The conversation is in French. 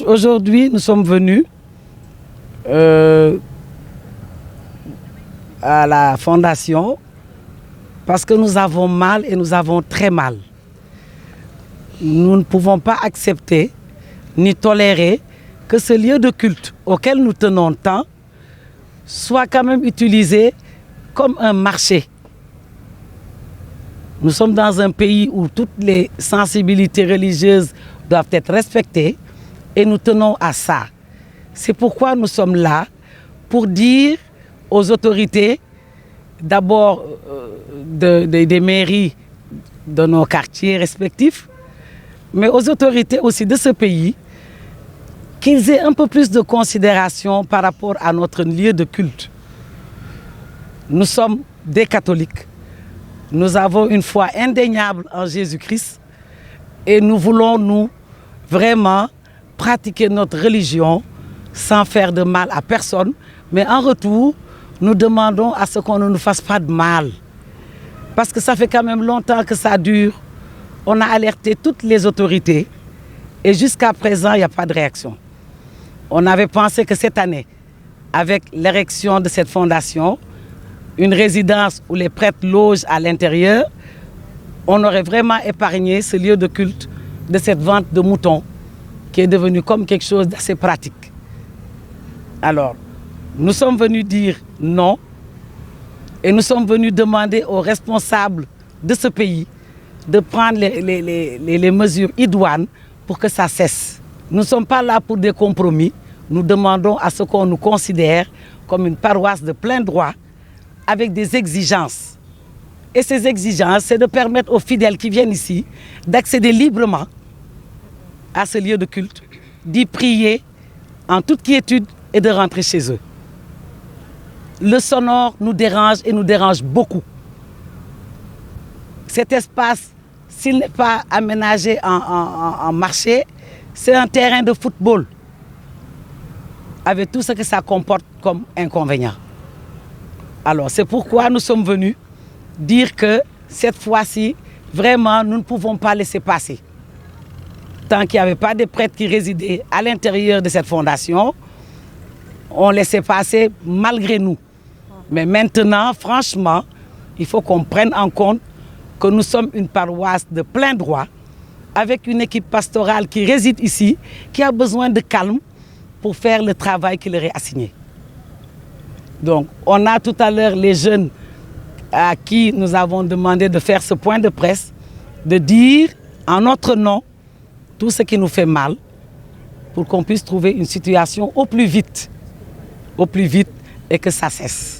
Aujourd'hui, nous sommes venus à la fondation parce que nous avons mal et nous avons très mal. Nous ne pouvons pas accepter ni tolérer que ce lieu de culte auquel nous tenons tant soit quand même utilisé comme un marché. Nous sommes dans un pays où toutes les sensibilités religieuses doivent être respectées et nous tenons à ça. C'est pourquoi nous sommes là, pour dire aux autorités, d'abord des mairies de nos quartiers respectifs, mais aux autorités aussi de ce pays, qu'ils aient un peu plus de considération par rapport à notre lieu de culte. Nous sommes des catholiques. Nous avons une foi indéniable en Jésus-Christ et nous voulons, nous, vraiment pratiquer notre religion sans faire de mal à personne. Mais en retour, nous demandons à ce qu'on ne nous fasse pas de mal. Parce que ça fait quand même longtemps que ça dure. On a alerté toutes les autorités et jusqu'à présent, il n'y a pas de réaction. On avait pensé que cette année, avec l'érection de cette fondation, une résidence où les prêtres logent à l'intérieur, on aurait vraiment épargné ce lieu de culte de cette vente de moutons qui est devenu comme quelque chose d'assez pratique. Alors, nous sommes venus dire non et nous sommes venus demander aux responsables de ce pays de prendre les mesures idoines pour que ça cesse. Nous ne sommes pas là pour des compromis. Nous demandons à ce qu'on nous considère comme une paroisse de plein droit avec des exigences. Et ces exigences, c'est de permettre aux fidèles qui viennent ici d'accéder librement à ce lieu de culte, d'y prier en toute quiétude et de rentrer chez eux. Le sonore nous dérange et nous dérange beaucoup. Cet espace, s'il n'est pas aménagé en marché, c'est un terrain de football avec tout ce que ça comporte comme inconvénient. Alors, c'est pourquoi nous sommes venus dire que cette fois-ci, vraiment, nous ne pouvons pas laisser passer. Tant qu'il n'y avait pas de prêtres qui résidaient à l'intérieur de cette fondation, on laissait passer malgré nous. Mais maintenant, franchement, il faut qu'on prenne en compte que nous sommes une paroisse de plein droit, avec une équipe pastorale qui réside ici, qui a besoin de calme pour faire le travail qui leur est assigné. Donc, on a tout à l'heure les jeunes à qui nous avons demandé de faire ce point de presse, de dire en notre nom tout ce qui nous fait mal pour qu'on puisse trouver une situation au plus vite et que ça cesse.